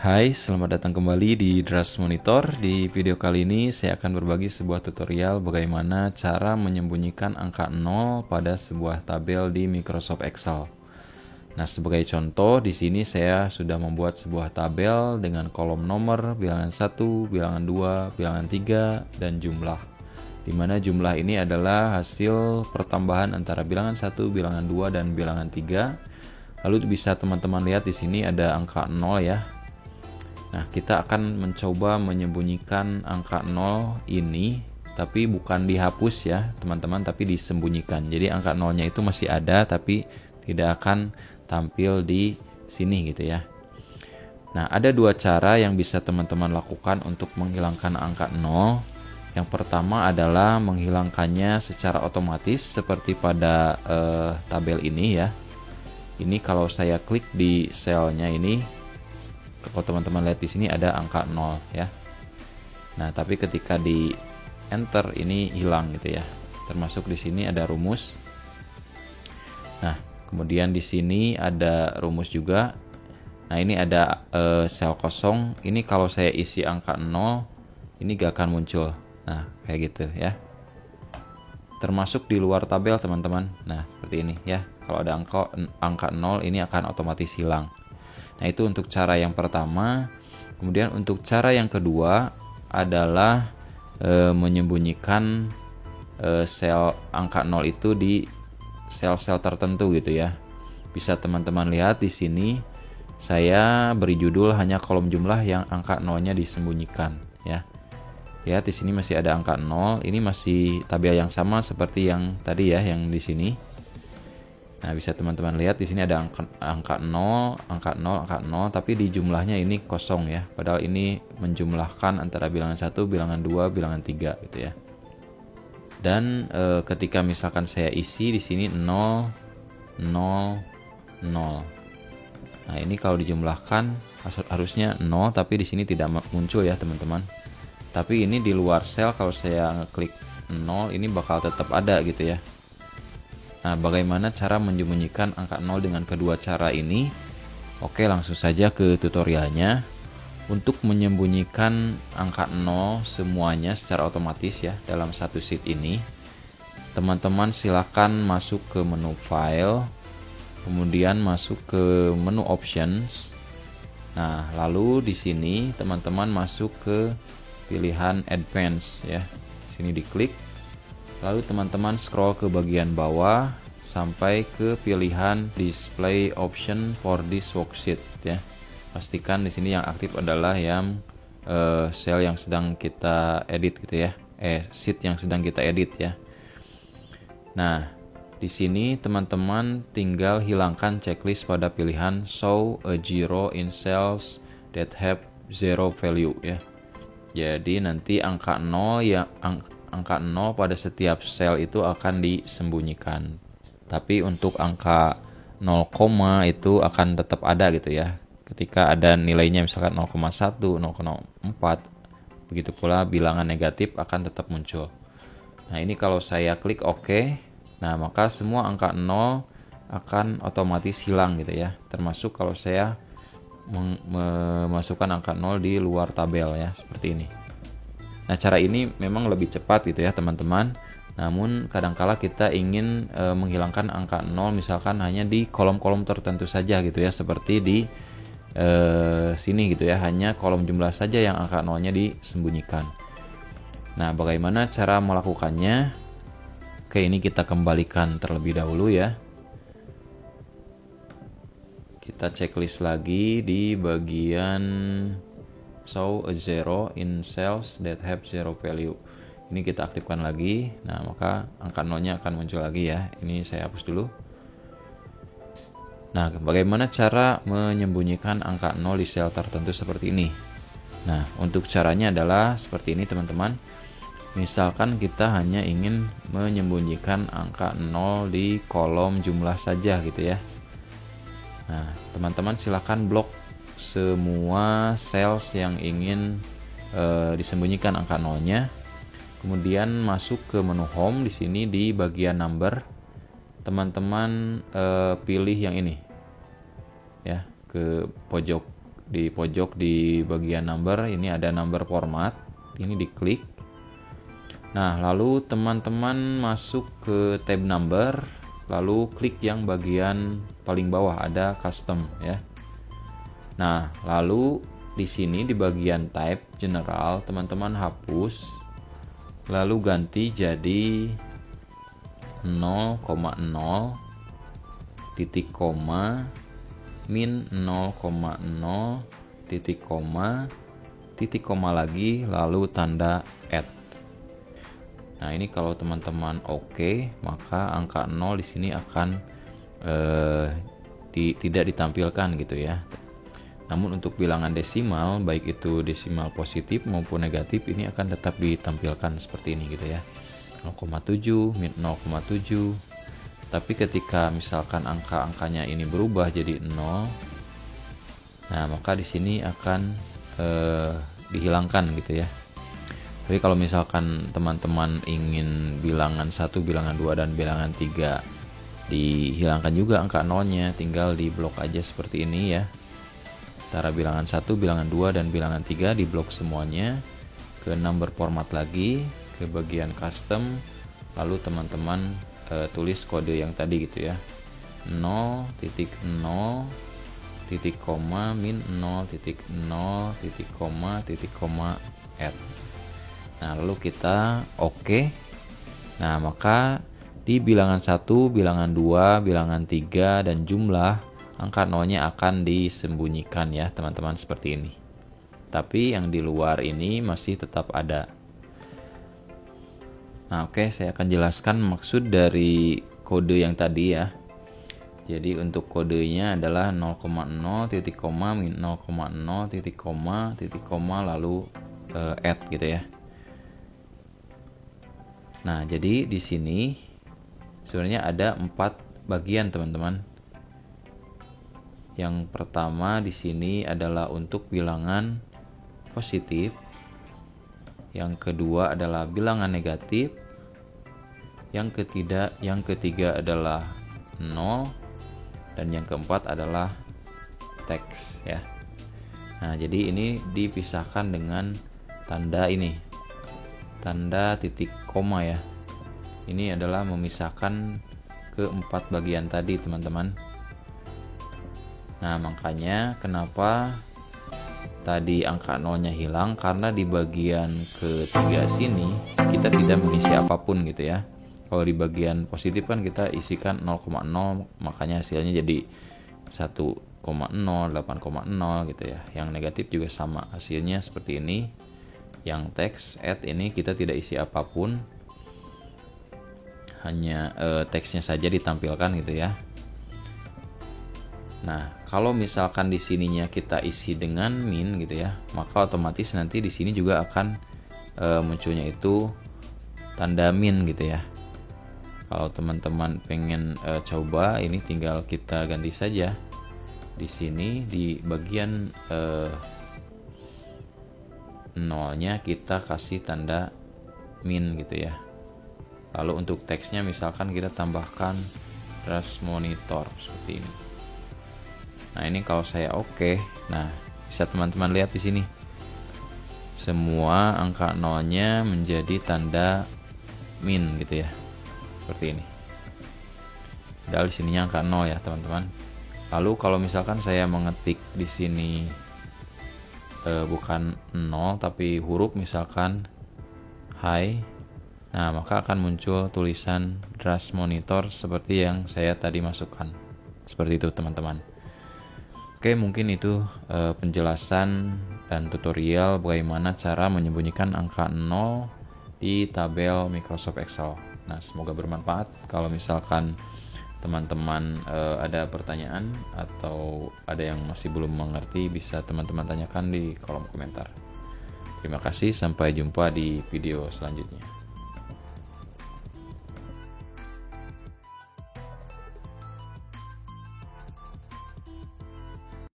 Hai, selamat datang kembali di Dras Monitor. Di video kali ini saya akan berbagi sebuah tutorial bagaimana cara menyembunyikan angka 0 pada sebuah tabel di Microsoft Excel. Nah, sebagai contoh di sini saya sudah membuat sebuah tabel dengan kolom nomor, bilangan 1, bilangan 2, bilangan 3, dan jumlah. Di mana jumlah ini adalah hasil pertambahan antara bilangan 1, bilangan 2, dan bilangan 3. Lalu bisa teman-teman lihat di sini ada angka 0 ya. Nah, kita akan mencoba menyembunyikan angka 0 ini, tapi bukan dihapus ya teman-teman, tapi disembunyikan. Jadi angka 0-nya itu masih ada, tapi tidak akan tampil di sini gitu ya. Nah, ada dua cara yang bisa teman-teman lakukan untuk menghilangkan angka 0. Yang pertama adalah menghilangkannya secara otomatis seperti pada tabel ini ya. Ini kalau saya klik di selnya ini, kalau teman-teman lihat di sini ada angka 0 ya. Nah, tapi ketika di enter ini hilang gitu ya. Termasuk di sini ada rumus. Nah, kemudian di sini ada rumus juga. Nah, ini ada sel kosong. Ini kalau saya isi angka 0, ini gak akan muncul. Nah, kayak gitu ya. Termasuk di luar tabel teman-teman. Nah, seperti ini ya. Kalau ada angka 0 ini akan otomatis hilang. Nah, itu untuk cara yang pertama. Kemudian untuk cara yang kedua adalah menyembunyikan sel angka 0 itu di sel-sel tertentu gitu ya. Bisa teman-teman lihat di sini saya beri judul hanya kolom jumlah yang angka 0-nya disembunyikan ya. Ya, di sini masih ada angka 0. Ini masih tabel yang sama seperti yang tadi ya, yang di sini. Nah, bisa teman-teman lihat di sini ada angka 0, angka 0, angka 0, tapi di jumlahnya ini kosong ya. Padahal ini menjumlahkan antara bilangan 1, bilangan 2, bilangan 3 gitu ya. Dan ketika misalkan saya isi di sini 0, 0, 0. Nah, ini kalau dijumlahkan harusnya 0, tapi di sini tidak muncul ya, teman-teman. Tapi ini di luar sel kalau saya ngeklik 0, ini bakal tetap ada gitu ya. Nah, bagaimana cara menyembunyikan angka 0 dengan kedua cara ini? Oke, langsung saja ke tutorialnya. Untuk menyembunyikan angka 0 semuanya secara otomatis ya dalam satu sheet ini, teman-teman silakan masuk ke menu File, kemudian masuk ke menu Options. Nah, lalu di sini teman-teman masuk ke pilihan Advanced ya. Sini diklik. Lalu teman-teman scroll ke bagian bawah sampai ke pilihan Display Option for this worksheet ya. Pastikan di sini yang aktif adalah yang sel yang sedang kita edit gitu ya. Sheet yang sedang kita edit ya. Nah, di sini teman-teman tinggal hilangkan checklist pada pilihan Show a zero in cells that have zero value ya. Jadi nanti angka 0 pada setiap sel itu akan disembunyikan. Tapi untuk angka 0, itu akan tetap ada gitu ya. Ketika ada nilainya misalkan 0,1, 0,4, begitu pula bilangan negatif akan tetap muncul. Nah, ini kalau saya klik OK, nah maka semua angka 0 akan otomatis hilang gitu ya. Termasuk kalau saya memasukkan angka 0 di luar tabel ya, seperti ini. Nah, cara ini memang lebih cepat gitu ya teman-teman. Namun kadangkala kita ingin menghilangkan angka 0 misalkan hanya di kolom-kolom tertentu saja gitu ya, seperti di sini gitu ya, hanya kolom jumlah saja yang angka 0-nya disembunyikan. Nah, bagaimana cara melakukannya? Oke, ini kita kembalikan terlebih dahulu ya. Kita checklist lagi di bagian Show a zero in cells that have zero value. Ini kita aktifkan lagi. Nah, maka angka 0-nya akan muncul lagi ya. Ini saya hapus dulu. Nah, bagaimana cara menyembunyikan angka 0 di sel tertentu seperti ini? Nah, untuk caranya adalah seperti ini teman-teman. Misalkan kita hanya ingin menyembunyikan angka 0 di kolom jumlah saja gitu ya. Nah, teman-teman silakan blok semua sales yang ingin disembunyikan angka 0-nya. Kemudian masuk ke menu Home di sini di bagian Number. Teman-teman pilih yang ini. Ya, ke pojok di pojok di bagian number ini ada number format, ini diklik. Nah, lalu teman-teman masuk ke tab number, lalu klik yang bagian paling bawah ada custom ya. Nah, lalu di sini di bagian type general teman-teman hapus, lalu ganti jadi 0,0 titik koma min 0,0 titik koma lagi lalu tanda add. Nah, ini kalau teman-teman oke, maka angka 0 di sini akan tidak ditampilkan gitu ya. Namun untuk bilangan desimal, baik itu desimal positif maupun negatif, ini akan tetap ditampilkan seperti ini gitu ya. 0,7 min 0,7. Tapi ketika misalkan angka-angkanya ini berubah jadi 0, nah maka di sini akan dihilangkan gitu ya. Tapi kalau misalkan teman-teman ingin bilangan 1, bilangan 2, dan bilangan 3 dihilangkan juga angka 0-nya, tinggal di blok aja seperti ini ya. Antara bilangan 1, bilangan 2, dan bilangan 3 di blok semuanya, ke number format lagi, ke bagian custom, lalu teman-teman tulis kode yang tadi gitu ya. 0,0 titik koma min 0,0 titik koma add. Nah, lalu kita oke. Nah, maka di bilangan 1, bilangan 2, bilangan 3, dan jumlah, angka 0-nya akan disembunyikan ya teman-teman seperti ini. Tapi yang di luar ini masih tetap ada. Nah, oke, saya akan jelaskan maksud dari kode yang tadi ya. Jadi untuk kodenya adalah 0,0 titik koma min 0,0 titik koma lalu add gitu ya. Nah, jadi di sini sebenarnya ada 4 bagian teman-teman. Yang pertama di sini adalah untuk bilangan positif. Yang kedua adalah bilangan negatif. Yang ketiga adalah 0, dan yang keempat adalah teks ya. Nah, jadi ini dipisahkan dengan tanda ini, tanda titik koma ya. Ini adalah memisahkan ke 4 bagian tadi teman-teman. Nah, makanya kenapa tadi angka 0-nya hilang, karena di bagian ketiga sini kita tidak mengisi apapun gitu ya. Kalau di bagian positif kan kita isikan 0,0, makanya hasilnya jadi 1,0, 8,0 gitu ya. Yang negatif juga sama, hasilnya seperti ini. Yang teks add ini kita tidak isi apapun, hanya teksnya saja ditampilkan gitu ya. Nah, kalau misalkan di sininya kita isi dengan min gitu ya, maka otomatis nanti di sini juga akan munculnya itu tanda min gitu ya. Kalau teman-teman pengen coba, ini tinggal kita ganti saja. Di sini di bagian 0-nya kita kasih tanda min gitu ya. Lalu untuk teksnya misalkan kita tambahkan Drush Monitor seperti ini. Nah, ini kalau saya oke. Nah, bisa teman-teman lihat di sini. Semua angka 0-nya menjadi tanda min gitu ya. Seperti ini. Padahal di sininya angka 0 ya, teman-teman. Lalu kalau misalkan saya mengetik di sini bukan 0 tapi huruf misalkan hi, nah maka akan muncul tulisan Drush Monitor seperti yang saya tadi masukkan. Seperti itu teman-teman. Oke, mungkin itu penjelasan dan tutorial bagaimana cara menyembunyikan angka 0 di tabel Microsoft Excel. Nah, semoga bermanfaat. Kalau misalkan teman-teman ada pertanyaan atau ada yang masih belum mengerti, bisa teman-teman tanyakan di kolom komentar. Terima kasih, sampai jumpa di video selanjutnya.